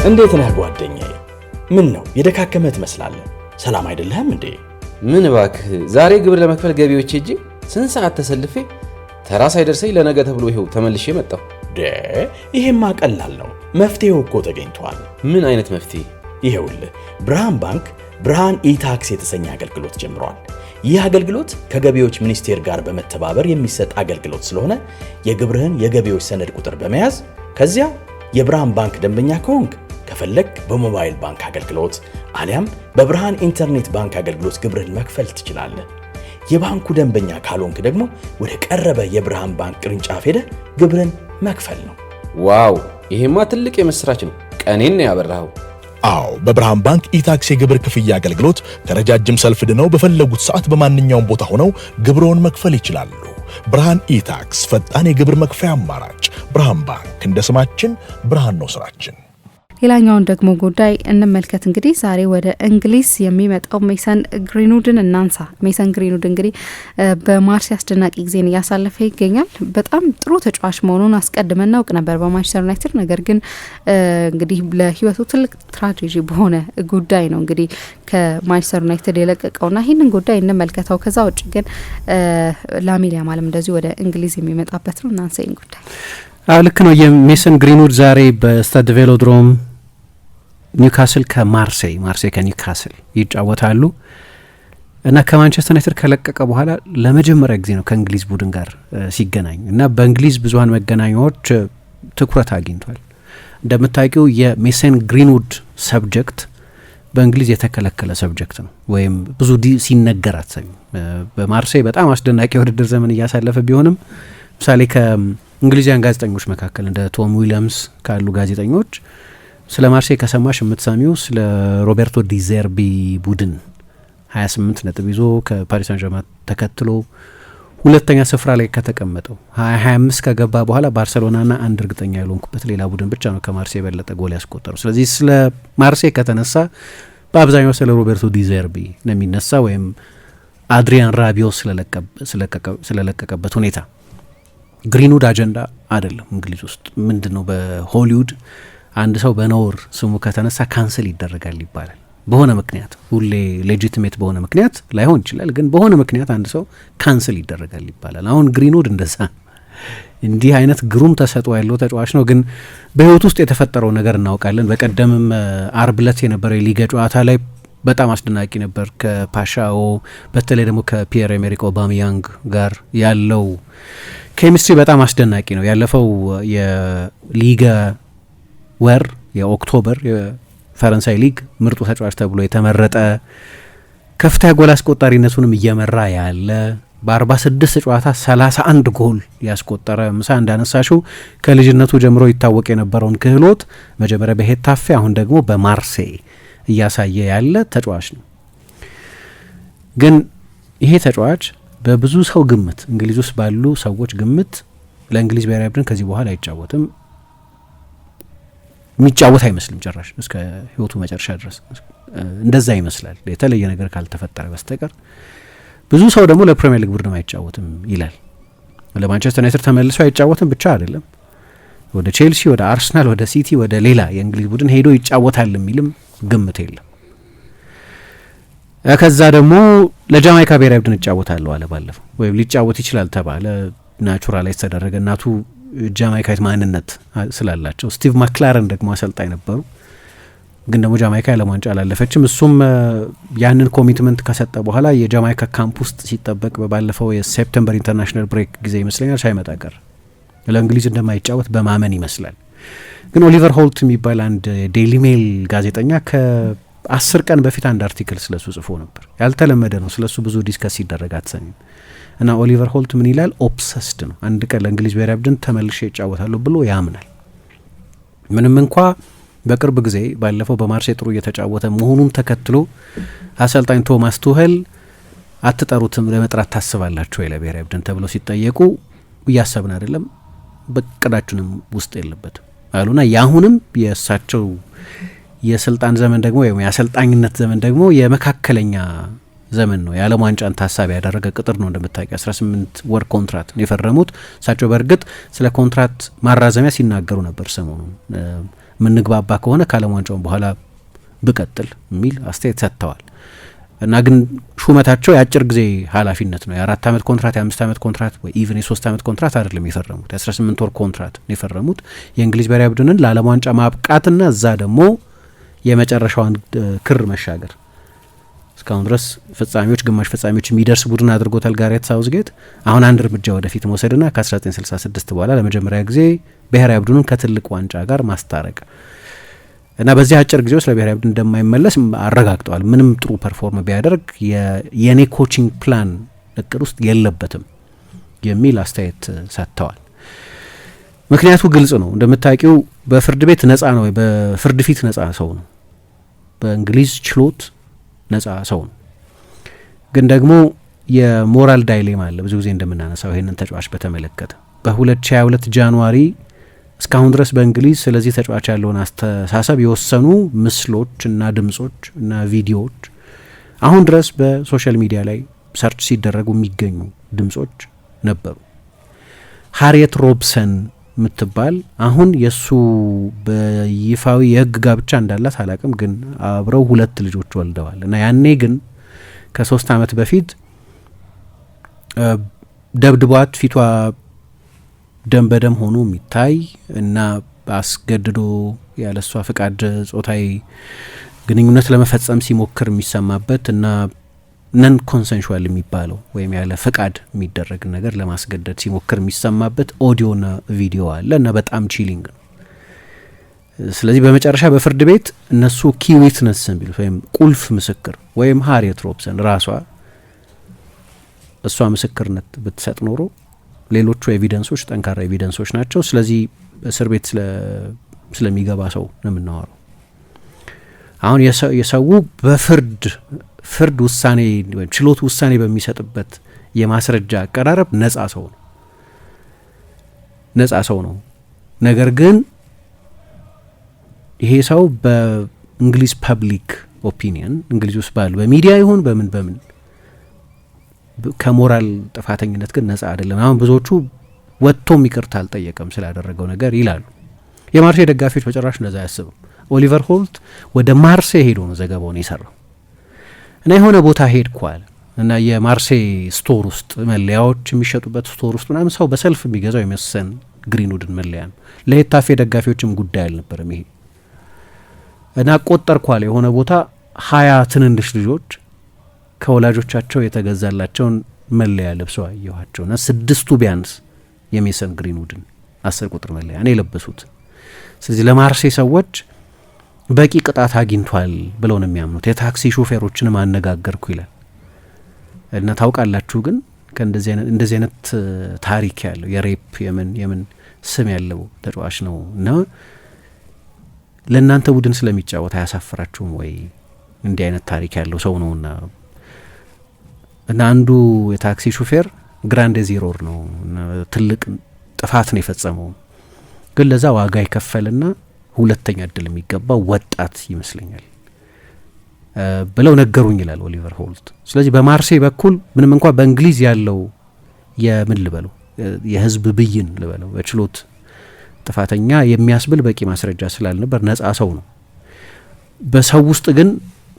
እንዴት ነህ ጓደኛዬ? ምን ነው የደካከመህ ትመስላለህ? ሰላም አይደለህም እንዴ? ምን እባክህ ዛሬ ግብር ለመክፈል ገቢዎች ሄጄ ስንት ሰዓት ተሰልፌ ተራ ሳይደርሰኝ ለነገ ተብሎ ይሄው ተመልሼ መጣሁ። ይሄማ ቀላል ነው። መፍትሄው እኮ ተገኝቷል። ምን አይነት መፍትሄ? ይሄውልህ ብርሃን ባንክ ብርሃን ኢታክስ የተሰኘ አገልግሎት ጀምሯል። ይህ አገልግሎት ከገቢዎች ሚኒስቴር ጋር በመተባበር የሚሰጥ አገልግሎት ስለሆነ የግብርህን የገቢዎች ሰነድ ቁጥር በመያዝ ከዚያ የብርሃን ባንክ ደንበኛ ከሆንክ ከፈለክ በሞባይል ባንክ አገልግሎት አሊያም በብርሃን ኢንተርኔት ባንክ አገልግሎት ግብርህን መክፈል ትችላለህ። የባንኩ ደንበኛ ካልሆንክ ደግሞ ወደ ቀረበ የብርሃን ባንክ ቅርንጫፍ ሄደህ ግብርህን መክፈል ነው። ዋው ይሄማ ትልቅ የመስራች ነው። ቀኔን ነው ያበራኸው። አዎ በብርሃን ባንክ ኢታክስ የግብር ክፍያ አገልግሎት ከረጃጅም ሰልፍ ድነው በፈለጉት ሰዓት በማንኛውም ቦታ ሆነው ግብርዎን መክፈል ይችላሉ። ብርሃን ኢታክስ ፈጣን የግብር መክፈያ አማራጭ። ብርሃን ባንክ እንደ ስማችን ብርሃን ነው ስራችን። ሌላኛውን ደግሞ ጉዳይ እንመልከት። እንግዲህ ዛሬ ወደ እንግሊዝ የሚመጣው ሜሰን ግሪንውድን እናንሳ። ሜሰን ግሪንውድ እንግዲህ በማርሴይ አስደናቂ ጊዜን እያሳለፈ ይገኛል። በጣም ጥሩ ተጫዋች መሆኑን አስቀድመን እናውቅ ነበር በማንቸስተር ዩናይትድ። ነገር ግን እንግዲህ ለሕይወቱ ትልቅ ትራጀዲ በሆነ ጉዳይ ነው እንግዲህ ከማንቸስተር ዩናይትድ የለቀቀውና ይህንን ጉዳይ እንመልከተው። ከዛ ውጭ ግን ላሚን ያማልም እንደዚሁ ወደ እንግሊዝ የሚመጣበት ነው። እናንሳ ይህን ጉዳይ። ልክ ነው። የሜሰን ግሪንውድ ዛሬ በስታድ ቬሎድሮም ኒውካስል ከማርሴይ ከኒውካስል ይጫወታሉ እና ከማንቸስተር ዩናይትድ ከለቀቀ በኋላ ለመጀመሪያ ጊዜ ነው ከእንግሊዝ ቡድን ጋር ሲገናኝ እና በእንግሊዝ ብዙሃን መገናኛዎች ትኩረት አግኝቷል። እንደምታውቂው የሜሰን ግሪንውድ ሰብጀክት በእንግሊዝ የተከለከለ ሰብጀክት ነው፣ ወይም ብዙ ሲነገር አትሰሚም። በማርሴይ በጣም አስደናቂ የውድድር ዘመን እያሳለፈ ቢሆንም ምሳሌ ከእንግሊዛውያን ጋዜጠኞች መካከል እንደ ቶም ዊሊያምስ ካሉ ጋዜጠኞች ስለ ማርሴይ ከሰማሽ የምትሰሚው ስለ ሮቤርቶ ዲዘርቢ ቡድን 28 ነጥብ ይዞ ከፓሪስ ሳን ዠርማን ተከትሎ ሁለተኛ ስፍራ ላይ ከተቀመጠው 25 ከገባ በኋላ ባርሴሎናና አንድ እርግጠኛ ያልሆንኩበት ሌላ ቡድን ብቻ ነው ከማርሴይ የበለጠ ጎል ያስቆጠረው። ስለዚህ ስለ ማርሴይ ከተነሳ በአብዛኛው ስለ ሮቤርቶ ዲዘርቢ ነው የሚነሳ፣ ወይም አድሪያን ራቢዮ ስለለቀቀበት ሁኔታ። ግሪንውድ አጀንዳ አይደለም እንግሊዝ ውስጥ። ምንድነው በሆሊውድ አንድ ሰው በነውር ስሙ ከተነሳ ካንስል ይደረጋል ይባላል። በሆነ ምክንያት፣ ሁሌ ሌጂቲሜት በሆነ ምክንያት ላይሆን ይችላል፣ ግን በሆነ ምክንያት አንድ ሰው ካንስል ይደረጋል ይባላል። አሁን ግሪንውድ እንደዛ እንዲህ አይነት ግሩም ተሰጥኦ ያለው ተጫዋች ነው። ግን በህይወት ውስጥ የተፈጠረው ነገር እናውቃለን። በቀደምም አርብ ዕለት የነበረው የሊጋ ጨዋታ ላይ በጣም አስደናቂ ነበር። ከፓሻኦ በተለይ ደግሞ ከፒየር ኤሜሪክ ኦባሚያንግ ጋር ያለው ኬሚስትሪ በጣም አስደናቂ ነው። ያለፈው የሊጋ ወር የኦክቶበር የፈረንሳይ ሊግ ምርጡ ተጫዋች ተብሎ የተመረጠ ከፍተኛ ጎል አስቆጣሪነቱንም እየመራ ያለ በ46 ጨዋታ 31 ጎል ያስቆጠረ ምሳ እንዳነሳሽው ከልጅነቱ ጀምሮ ይታወቅ የነበረውን ክህሎት መጀመሪያ በሄታፌ አሁን ደግሞ በማርሴይ እያሳየ ያለ ተጫዋች ነው። ግን ይሄ ተጫዋች በብዙ ሰው ግምት፣ እንግሊዝ ውስጥ ባሉ ሰዎች ግምት ለእንግሊዝ ብሔራዊ ቡድን ከዚህ በኋላ አይጫወትም። የሚጫወት አይመስልም ጭራሽ እስከ ህይወቱ መጨረሻ ድረስ እንደዛ ይመስላል፣ የተለየ ነገር ካልተፈጠረ በስተቀር። ብዙ ሰው ደግሞ ለፕሪሚየር ሊግ ቡድን አይጫወትም ይላል። ለማንቸስተር ዩናይትድ ተመልሶ አይጫወትም ብቻ አይደለም፣ ወደ ቼልሲ፣ ወደ አርሰናል፣ ወደ ሲቲ፣ ወደ ሌላ የእንግሊዝ ቡድን ሄዶ ይጫወታል የሚልም ግምት የለም። ከዛ ደግሞ ለጃማይካ ብሔራዊ ቡድን እጫወታለሁ አለ ባለፈው፣ ወይም ሊጫወት ይችላል ተባለ። ናቹራላይዝ ተደረገ። እናቱ ጃማይካዊት ማንነት ስላላቸው። ስቲቭ ማክላረን ደግሞ አሰልጣኝ ነበሩ፣ ግን ደግሞ ጃማይካ ያለም ዋንጫ አላለፈችም። እሱም ያንን ኮሚትመንት ከሰጠ በኋላ የጃማይካ ካምፕ ውስጥ ሲጠበቅ በባለፈው የሴፕተምበር ኢንተርናሽናል ብሬክ ጊዜ ይመስለኛል ሳይመጣ ቀር። ለእንግሊዝ እንደማይጫወት በማመን ይመስላል። ግን ኦሊቨር ሆልት የሚባል አንድ ዴይሊ ሜል ጋዜጠኛ ከ10 ቀን በፊት አንድ አርቲክል ስለሱ ጽፎ ነበር። ያልተለመደ ነው፣ ስለሱ ብዙ ዲስከስ ሲደረግ አትሰሚም። እና ኦሊቨር ሆልት ምን ይላል? ኦብሰስድ ነው። አንድ ቀን ለእንግሊዝ ብሔራዊ ቡድን ተመልሼ ይጫወታለሁ ብሎ ያምናል። ምንም እንኳ በቅርብ ጊዜ ባለፈው በማርሴይ ጥሩ እየተጫወተ መሆኑን ተከትሎ አሰልጣኝ ቶማስ ቱኸል አትጠሩትም፣ ለመጥራት ታስባላችሁ ለብሔራዊ ቡድን ተብሎ ሲጠየቁ እያሰብን አይደለም፣ በቅዳችንም ውስጥ የለበትም አሉና የአሁንም የእሳቸው የስልጣን ዘመን ደግሞ ወይም የአሰልጣኝነት ዘመን ደግሞ የመካከለኛ ዘመን ነው። የዓለም ዋንጫን ታሳቢ ያደረገ ቅጥር ነው። እንደምታውቂው 18 ወር ኮንትራት ነው የፈረሙት። እሳቸው በእርግጥ ስለ ኮንትራት ማራዘሚያ ሲናገሩ ነበር ሰሞኑን። ምንግባባ ከሆነ ከዓለም ዋንጫውን በኋላ ብቀጥል የሚል አስተያየት ሰጥተዋል። እና ግን ሹመታቸው የአጭር ጊዜ ኃላፊነት ነው። የ4 ዓመት ኮንትራት፣ የ5 ዓመት ኮንትራት ወይ ኢቭን የ3 ዓመት ኮንትራት አይደለም የፈረሙት፣ የ18 ወር ኮንትራት ነው የፈረሙት። የእንግሊዝ ብሔራዊ ቡድንን ለዓለም ዋንጫ ማብቃትና እዛ ደግሞ የመጨረሻዋን ክር መሻገር እስካሁን ድረስ ፍጻሜዎች፣ ግማሽ ፍጻሜዎች የሚደርስ ቡድን አድርጎታል ጋሬት ሳውዝጌት። አሁን አንድ እርምጃ ወደፊት መውሰድና ከ1966 በኋላ ለመጀመሪያ ጊዜ ብሔራዊ ቡድኑን ከትልቅ ዋንጫ ጋር ማስታረቅ እና በዚህ አጭር ጊዜ ውስጥ ለብሔራዊ ቡድን እንደማይመለስ አረጋግጠዋል። ምንም ጥሩ ፐርፎርም ቢያደርግ የኔ ኮቺንግ ፕላን እቅድ ውስጥ የለበትም የሚል አስተያየት ሰጥተዋል። ምክንያቱ ግልጽ ነው። እንደምታውቂው በፍርድ ቤት ነጻ ነው፣ በፍርድ ፊት ነጻ ሰው ነው፣ በእንግሊዝ ችሎት ነጻ ሰው ነው። ግን ደግሞ የሞራል ዳይሌማ አለ። ብዙ ጊዜ እንደምናነሳው ይሄንን ተጫዋች በተመለከተ በ2022 ጃንዋሪ እስካሁን ድረስ በእንግሊዝ ስለዚህ ተጫዋች ያለውን አስተሳሰብ የወሰኑ ምስሎች እና ድምጾች እና ቪዲዮዎች አሁን ድረስ በሶሻል ሚዲያ ላይ ሰርች ሲደረጉ የሚገኙ ድምጾች ነበሩ። ሃሪየት ሮብሰን የምትባል አሁን የእሱ በይፋዊ የህግ ጋብቻ እንዳላት አላቅም፣ ግን አብረው 2 ልጆች ወልደዋል። እና ያኔ ግን ከ3 ዓመት በፊት ደብድቧት ፊቷ ደም በደም ሆኖ የሚታይ እና አስገድዶ ያለሷ ፍቃድ ጾታዊ ግንኙነት ለመፈጸም ሲሞክር የሚሰማበት እና ነን ኮንሰንሹዋል የሚባለው ወይም ያለ ፍቃድ የሚደረግ ነገር ለማስገደድ ሲሞክር የሚሰማበት ኦዲዮና ቪዲዮ አለ እና በጣም ቺሊንግ ነው። ስለዚህ በመጨረሻ በፍርድ ቤት እነሱ ኪ ዊትነስ ቢሉት ወይም ቁልፍ ምስክር ወይም ሃሪየት ሮብሰን ራሷ እሷ ምስክርነት ብትሰጥ ኖሮ ሌሎቹ ኤቪደንሶች ጠንካራ ኤቪደንሶች ናቸው። ስለዚህ እስር ቤት ስለሚገባ ሰው ነው የምናወራው። አሁን የሰው በፍርድ ውሳኔ ወይም ችሎት ውሳኔ በሚሰጥበት የማስረጃ አቀራረብ ነጻ ሰው ነው። ነገር ግን ይሄ ሰው በእንግሊዝ ፐብሊክ ኦፒኒየን እንግሊዝ ውስጥ ባሉ በሚዲያ ይሁን በምን ከሞራል ጥፋተኝነት ግን ነጻ አይደለም። አሁን ብዙዎቹ ወጥቶም ይቅርታ አልጠየቀም ስላደረገው ነገር ይላሉ። የማርሴይ ደጋፊዎች በጭራሽ እንደዛ አያስብም። ኦሊቨር ሆልት ወደ ማርሴይ ሄዶ ነው ዘገባውን የሰራው እና የሆነ ቦታ ሄድኳል እና የማርሴይ ስቶር ውስጥ መለያዎች የሚሸጡበት ስቶር ውስጥ ምናምን ሰው በሰልፍ የሚገዛው የሜሰን ግሪንውድን መለያ ነው። ለሄታፌ ደጋፊዎችም ጉዳይ አልነበረም ይሄ እና ቆጠርኳል የሆነ ቦታ 20 ትንንሽ ልጆች ከወላጆቻቸው የተገዛላቸውን መለያ ለብሰው አየኋቸው እና 6ቱ ቢያንስ የሜሰን ግሪንውድን 10 ቁጥር መለያ ነው የለበሱት። ስለዚህ ለማርሴይ ሰዎች በቂ ቅጣት አግኝቷል ብለው ነው የሚያምኑት። የታክሲ ሾፌሮችንም አነጋገርኩ ይላል እና ታውቃላችሁ ግን እንደዚህ አይነት ታሪክ ያለው የሬፕ የምን ስም ያለው ተጫዋች ነው እና ለእናንተ ቡድን ስለሚጫወት አያሳፍራችሁም ወይ? እንዲህ አይነት ታሪክ ያለው ሰው ነውና እና አንዱ የታክሲ ሹፌር ግራንድ ዜሮር ነው እና ትልቅ ጥፋት ነው የፈጸመው፣ ግን ለዛ ዋጋ ይከፈልና ሁለተኛ እድል የሚገባው ወጣት ይመስለኛል ብለው ነገሩኝ ይላል ኦሊቨር ሆልት። ስለዚህ በማርሴይ በኩል ምንም እንኳን በእንግሊዝ ያለው የምን ልበለው የህዝብ ብይን ልበለው በችሎት ጥፋተኛ የሚያስብል በቂ ማስረጃ ስላልነበር ነጻ ሰው ነው። በሰው ውስጥ ግን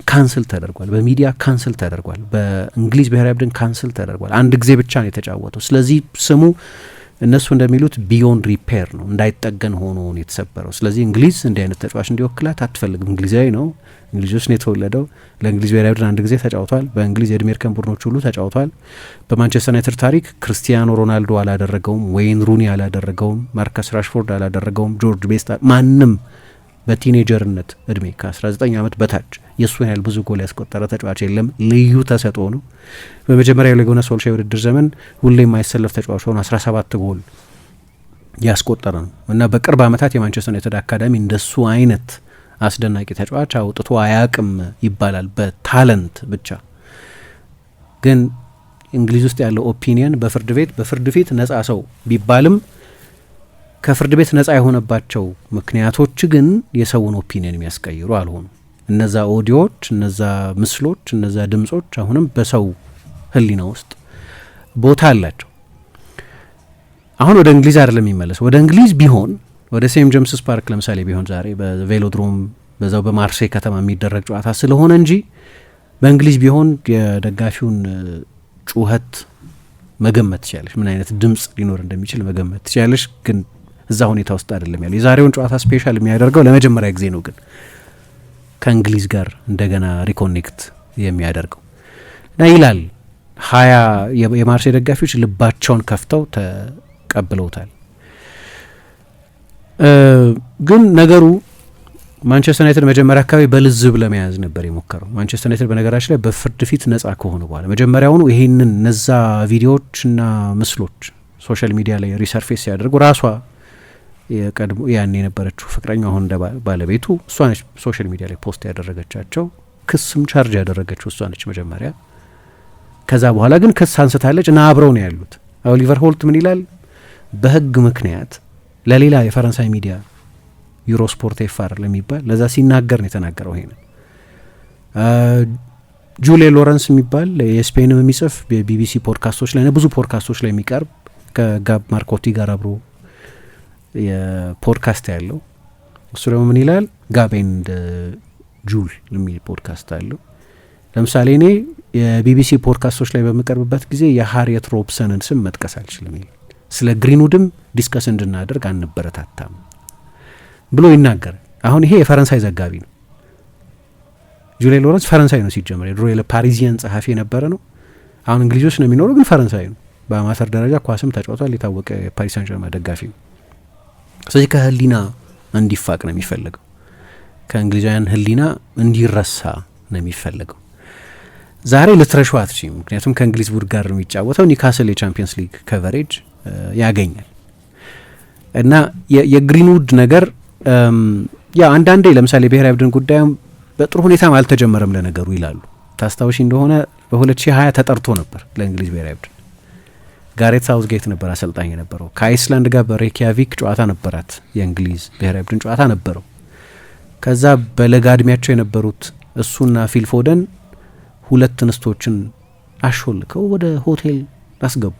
ካንስል ተደርጓል፣ በሚዲያ ካንስል ተደርጓል፣ በእንግሊዝ ብሔራዊ ቡድን ካንስል ተደርጓል። አንድ ጊዜ ብቻ ነው የተጫወተው። ስለዚህ ስሙ እነሱ እንደሚሉት ቢዮንድ ሪፔር ነው፣ እንዳይጠገን ሆኖ ነው የተሰበረው። ስለዚህ እንግሊዝ እንዲህ አይነት ተጫዋች እንዲወክላት አትፈልግም። እንግሊዛዊ ነው፣ እንግሊዝ ውስጥ ነው የተወለደው። ለእንግሊዝ ብሔራዊ ቡድን አንድ ጊዜ ተጫውቷል። በእንግሊዝ የዕድሜ እርከን ቡድኖች ሁሉ ተጫውቷል። በማንቸስተር ዩናይትድ ታሪክ ክርስቲያኖ ሮናልዶ አላደረገውም፣ ወይን ሩኒ አላደረገውም፣ ማርከስ ራሽፎርድ አላደረገውም፣ ጆርጅ ቤስት ማንም በቲኔጀርነት እድሜ ከ19 ዓመት በታች የእሱን ያህል ብዙ ጎል ያስቆጠረ ተጫዋች የለም። ልዩ ተሰጥኦ ነው። በመጀመሪያው ለጎነ ሶልሻር የውድድር ዘመን ሁሌ የማይሰለፍ ተጫዋች ሆኖ 17 ጎል ያስቆጠረ ነው እና በቅርብ ዓመታት የማንቸስተር ዩናይትድ አካዳሚ እንደሱ አይነት አስደናቂ ተጫዋች አውጥቶ አያቅም ይባላል በታለንት ብቻ። ግን እንግሊዝ ውስጥ ያለው ኦፒኒየን በፍርድ ፊት ነጻ ሰው ቢባልም ከፍርድ ቤት ነጻ የሆነባቸው ምክንያቶች ግን የሰውን ኦፒኒየን የሚያስቀይሩ አልሆኑ። እነዛ ኦዲዮዎች፣ እነዛ ምስሎች፣ እነዛ ድምጾች አሁንም በሰው ሕሊና ውስጥ ቦታ አላቸው። አሁን ወደ እንግሊዝ አይደለም የሚመለሰው። ወደ እንግሊዝ ቢሆን ወደ ሴንት ጄምስስ ፓርክ ለምሳሌ ቢሆን ዛሬ በቬሎድሮም በዛው በማርሴይ ከተማ የሚደረግ ጨዋታ ስለሆነ እንጂ በእንግሊዝ ቢሆን የደጋፊውን ጩኸት መገመት ትችላለች፣ ምን አይነት ድምጽ ሊኖር እንደሚችል መገመት ትችላለች። ግን እዛ ሁኔታ ውስጥ አይደለም ያለው። የዛሬውን ጨዋታ ስፔሻል የሚያደርገው ለመጀመሪያ ጊዜ ነው ግን ከእንግሊዝ ጋር እንደገና ሪኮኔክት የሚያደርገው እና ይላል 20 የማርሴይ ደጋፊዎች ልባቸውን ከፍተው ተቀብለውታል። ግን ነገሩ ማንቸስተር ዩናይትድ መጀመሪያ አካባቢ በልዝብ ለመያዝ ነበር የሞከረው። ማንቸስተር ዩናይትድ በነገራችን ላይ በፍርድ ፊት ነጻ ከሆነ በኋላ መጀመሪያውኑ ይሄንን እነዛ ቪዲዮዎችና ምስሎች ሶሻል ሚዲያ ላይ ሪሰርፌስ ሲያደርጉ ራሷ የቀድሞ ያን የነበረችው ፍቅረኛ አሁን እንደ ባለቤቱ እሷ ነች ሶሻል ሚዲያ ላይ ፖስት ያደረገቻቸው። ክስም ቻርጅ ያደረገችው እሷ ነች መጀመሪያ። ከዛ በኋላ ግን ክስ አንስታለች እና አብረው ነው ያሉት። ኦሊቨር ሆልት ምን ይላል? በህግ ምክንያት ለሌላ የፈረንሳይ ሚዲያ ዩሮስፖርት ኤፋር ለሚባል ለዛ ሲናገር ነው የተናገረው። ይሄን ጁሌ ሎረንስ የሚባል የስፔንም የሚጽፍ የቢቢሲ ፖድካስቶች ላይ ብዙ ፖድካስቶች ላይ የሚቀርብ ከጋብ ማርኮቲ ጋር አብሮ የፖድካስት ያለው እሱ ደግሞ ምን ይላል? ጋብ ኤንድ ጁል የሚል ፖድካስት አለው። ለምሳሌ እኔ የቢቢሲ ፖድካስቶች ላይ በምቀርብበት ጊዜ የሃሪየት ሮብሰንን ስም መጥቀስ አልችልም ይል፣ ስለ ግሪንውድም ዲስከስ እንድናደርግ አንበረታታም ብሎ ይናገራል። አሁን ይሄ የፈረንሳይ ዘጋቢ ነው። ጁሌ ሎረንስ ፈረንሳይ ነው ሲጀመር፣ የድሮ የፓሪዚያን ጸሐፊ የነበረ ነው። አሁን እንግሊዞች ነው የሚኖረው፣ ግን ፈረንሳይ ነው። በአማተር ደረጃ ኳስም ተጫውቷል። የታወቀ የፓሪስ ሳን ጀርማ ደጋፊ ነው። ስለዚህ ከህሊና እንዲፋቅ ነው የሚፈለገው፣ ከእንግሊዛውያን ህሊና እንዲረሳ ነው የሚፈለገው። ዛሬ ልትረሹ አትችይም፣ ምክንያቱም ከእንግሊዝ ቡድን ጋር ነው የሚጫወተው። ኒውካስል የቻምፒየንስ ሊግ ከቨሬጅ ያገኛል እና የግሪንውድ ነገር ያ አንዳንዴ ለምሳሌ ብሔራዊ ቡድን ጉዳዩም በጥሩ ሁኔታም አልተጀመረም ለነገሩ ይላሉ። ታስታውሺ እንደሆነ በ2020 ተጠርቶ ነበር ለእንግሊዝ ብሔራዊ ቡድን። ጋሬት ሳውዝጌት ነበር አሰልጣኝ የነበረው። ከአይስላንድ ጋር በሬኪያቪክ ጨዋታ ነበራት የእንግሊዝ ብሔራዊ ቡድን ጨዋታ ነበረው። ከዛ በለጋ እድሜያቸው የነበሩት እሱና ፊል ፎደን 2 እንስቶችን አሾልከው ወደ ሆቴል አስገቡ።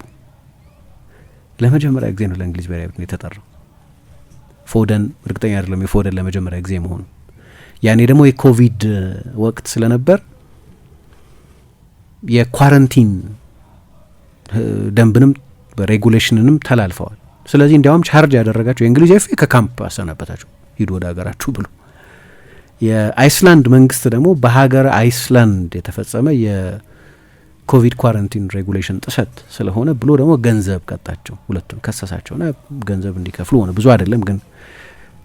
ለመጀመሪያ ጊዜ ነው ለእንግሊዝ ብሔራዊ ቡድን የተጠራው። ፎደን እርግጠኛ አይደለም የፎደን ለመጀመሪያ ጊዜ መሆኑ። ያኔ ደግሞ የኮቪድ ወቅት ስለነበር የኳረንቲን ደንብንም በሬጉሌሽንንም ተላልፈዋል። ስለዚህ እንዲያውም ቻርጅ ያደረጋቸው የእንግሊዝ ኤፍ ኤ ከካምፕ አሰናበታቸው፣ ሂዱ ወደ ሀገራችሁ ብሎ። የአይስላንድ መንግስት ደግሞ በሀገር አይስላንድ የተፈጸመ የኮቪድ ኳረንቲን ሬጉሌሽን ጥሰት ስለሆነ ብሎ ደግሞ ገንዘብ ቀጣቸው። ሁለቱም ከሰሳቸውና ገንዘብ እንዲከፍሉ ሆነ። ብዙ አይደለም ግን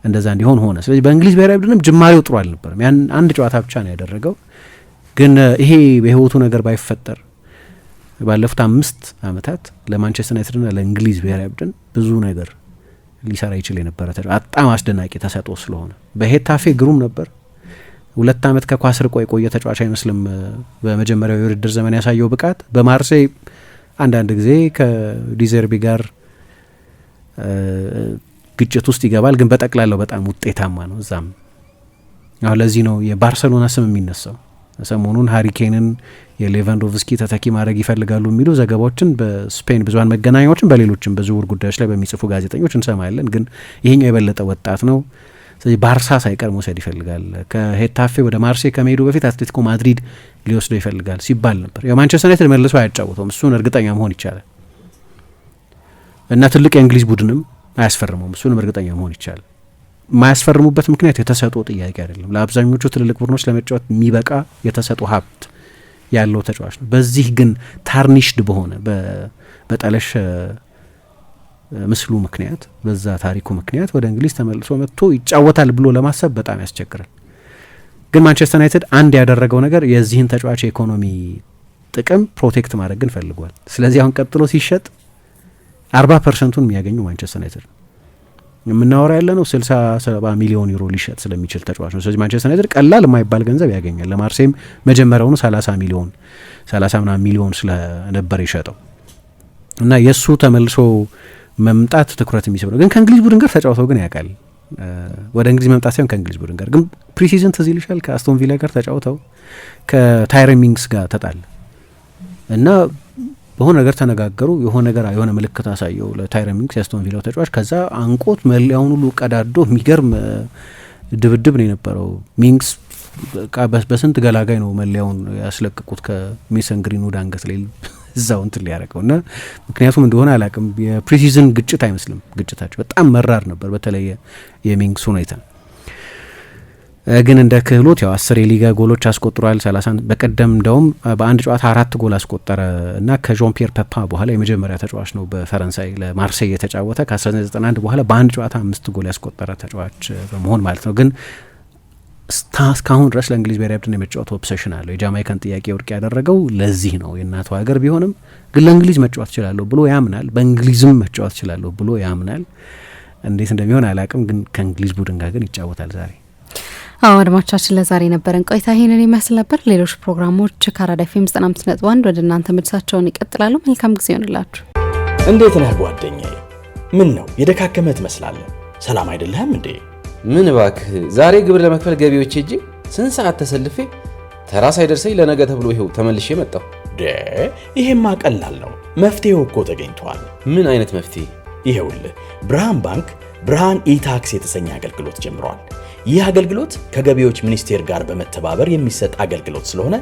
እንደዛ እንዲሆን ሆነ። ስለዚህ በእንግሊዝ ብሔራዊ ቡድንም ጅማሬው ጥሩ አልነበረም። ያን አንድ ጨዋታ ብቻ ነው ያደረገው። ግን ይሄ በህይወቱ ነገር ባይፈጠር ባለፉት 5 ዓመታት ለማንቸስተር ዩናይትድና ለእንግሊዝ ብሔራዊ ቡድን ብዙ ነገር ሊሰራ ይችል የነበረ በጣም አስደናቂ ተሰጥኦ ስለሆነ በሄታፌ ግሩም ነበር። 2 ዓመት ከኳስ ርቆ የቆየ ተጫዋች አይመስልም። በመጀመሪያው የውድድር ዘመን ያሳየው ብቃት በማርሴይ አንዳንድ ጊዜ ከዲዘርቢ ጋር ግጭት ውስጥ ይገባል፣ ግን በጠቅላላው በጣም ውጤታማ ነው እዛም። አሁን ለዚህ ነው የባርሰሎና ስም የሚነሳው። ሰሞኑን ሃሪኬንን የሌቫንዶቭስኪ ተተኪ ማድረግ ይፈልጋሉ የሚሉ ዘገባዎችን በስፔን ብዙሀን መገናኛዎችን በሌሎችም በዝውውር ጉዳዮች ላይ በሚጽፉ ጋዜጠኞች እንሰማለን። ግን ይሄኛው የበለጠ ወጣት ነው። ስለዚህ ባርሳ ሳይቀር መውሰድ ይፈልጋል። ከሄታፌ ወደ ማርሴይ ከመሄዱ በፊት አትሌቲኮ ማድሪድ ሊወስደው ይፈልጋል ሲባል ነበር። የማንቸስተር ዩናይትድ መልሶ አያጫውተውም፣ እሱን እርግጠኛ መሆን ይቻላል። እና ትልቅ የእንግሊዝ ቡድንም አያስፈርመውም፣ እሱንም እርግጠኛ መሆን ይቻላል። የማያስፈርሙበት ምክንያት የተሰጥኦ ጥያቄ አይደለም። ለአብዛኞቹ ትልልቅ ቡድኖች ለመጫወት የሚበቃ የተሰጥኦ ሀብት ያለው ተጫዋች ነው። በዚህ ግን ታርኒሽድ በሆነ በጠለሸ ምስሉ ምክንያት በዛ ታሪኩ ምክንያት ወደ እንግሊዝ ተመልሶ መጥቶ ይጫወታል ብሎ ለማሰብ በጣም ያስቸግራል። ግን ማንቸስተር ዩናይትድ አንድ ያደረገው ነገር የዚህን ተጫዋች የኢኮኖሚ ጥቅም ፕሮቴክት ማድረግ ግን ፈልጓል። ስለዚህ አሁን ቀጥሎ ሲሸጥ 40% የሚያገኙ ማንቸስተር ዩናይትድ የምናወራ ያለ ነው 60-70 ሚሊዮን ዩሮ ሊሸጥ ስለሚችል ተጫዋች ነው። ስለዚህ ማንቸስተር ዩናይትድ ቀላል የማይባል ገንዘብ ያገኛል። ለማርሴይም መጀመሪያውኑ 30 ምናምን ሚሊዮን ስለነበር ይሸጠው እና የእሱ ተመልሶ መምጣት ትኩረት የሚስብ ነው። ግን ከእንግሊዝ ቡድን ጋር ተጫውተው ግን ያውቃል። ወደ እንግሊዝ መምጣት ሳይሆን ከእንግሊዝ ቡድን ጋር ግን ፕሪሲዝን ትዝ ይልሻል፣ ከአስቶን ቪላ ጋር ተጫውተው ከታይረን ሚንግስ ጋር ተጣለ እና በሆነ ነገር ተነጋገሩ። የሆነ ምልክት አሳየው ለታይረን ሚንግስ የአስቶን ቪላው ተጫዋች። ከዛ አንቆት መለያውን ሁሉ ቀዳዶ የሚገርም ድብድብ ነው የነበረው። ሚንግስ በስንት ገላጋይ ነው መለያውን ያስለቅቁት ከሜሰን ግሪንውድ አንገት ላይ እዛው እንትን ሊያደርገው እና ምክንያቱም እንደሆነ አላውቅም። የፕሪሲዝን ግጭት አይመስልም ግጭታቸው በጣም መራር ነበር። በተለይ የሚንግስ ሁኔታ ግን እንደ ክህሎት ያው 10 የሊጋ ጎሎች አስቆጥሯል። 30 በቀደም እንደውም በአንድ ጨዋታ 4 ጎል አስቆጠረ እና ከጆን ፒየር ፐፓ በኋላ የመጀመሪያ ተጫዋች ነው በፈረንሳይ ለማርሴይ የተጫወተ ከ1991 በኋላ በአንድ ጨዋታ 5 ጎል ያስቆጠረ ተጫዋች በመሆን ማለት ነው። ግን እስካሁን ድረስ ለእንግሊዝ ብሔራዊ ቡድን የመጫወት ኦብሴሽን አለው። የጃማይካን ጥያቄ ውድቅ ያደረገው ለዚህ ነው። የእናቱ ሀገር ቢሆንም ግን ለእንግሊዝ መጫወት እችላለሁ ብሎ ያምናል። በእንግሊዝም መጫወት እችላለሁ ብሎ ያምናል። እንዴት እንደሚሆን አላውቅም፣ ግን ከእንግሊዝ ቡድን ጋር ግን ይጫወታል ዛሬ። አዎ አድማቻችን ለዛሬ ነበረን ቆይታ ይሄንን ይመስል ነበር። ሌሎች ፕሮግራሞች ከአራዳ ኤፍኤም 95.1 ወደ እናንተ መልሳቸውን ይቀጥላሉ። መልካም ጊዜ ይሆንላችሁ። እንዴት ነህ ጓደኛዬ? ምን ነው የደካከመ ትመስላለህ። ሰላም አይደለህም እንዴ? ምን እባክህ ዛሬ ግብር ለመክፈል ገቢዎች ሄጄ ስንት ሰዓት ተሰልፌ ተራ ሳይደርሰኝ ለነገ ተብሎ ይኸው ተመልሼ መጣሁ። ይሄማ ቀላል ነው። መፍትሄው እኮ ተገኝቷል። ምን አይነት መፍትሄ? ይኸውልህ ብርሃን ባንክ ብርሃን ኢታክስ የተሰኘ አገልግሎት ጀምሯል። ይህ አገልግሎት ከገቢዎች ሚኒስቴር ጋር በመተባበር የሚሰጥ አገልግሎት ስለሆነ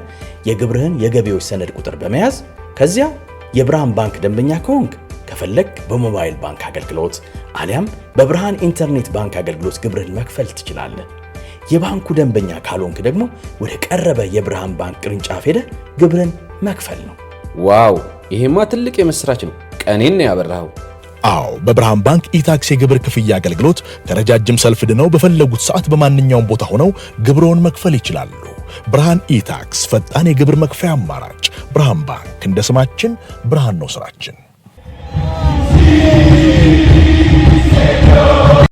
የግብርህን የገቢዎች ሰነድ ቁጥር በመያዝ ከዚያ የብርሃን ባንክ ደንበኛ ከሆንክ ከፈለግ በሞባይል ባንክ አገልግሎት አሊያም በብርሃን ኢንተርኔት ባንክ አገልግሎት ግብርህን መክፈል ትችላለህ። የባንኩ ደንበኛ ካልሆንክ ደግሞ ወደ ቀረበ የብርሃን ባንክ ቅርንጫፍ ሄደህ ግብርህን መክፈል ነው። ዋው! ይሄማ ትልቅ የምስራች ነው። ቀኔን ነው ያበራኸው። አዎ በብርሃን ባንክ ኢታክስ የግብር ክፍያ አገልግሎት ከረጃጅም ሰልፍ ድነው በፈለጉት ሰዓት በማንኛውም ቦታ ሆነው ግብርዎን መክፈል ይችላሉ። ብርሃን ኢታክስ ፈጣን የግብር መክፈያ አማራጭ። ብርሃን ባንክ እንደ ስማችን ብርሃን ነው ስራችን።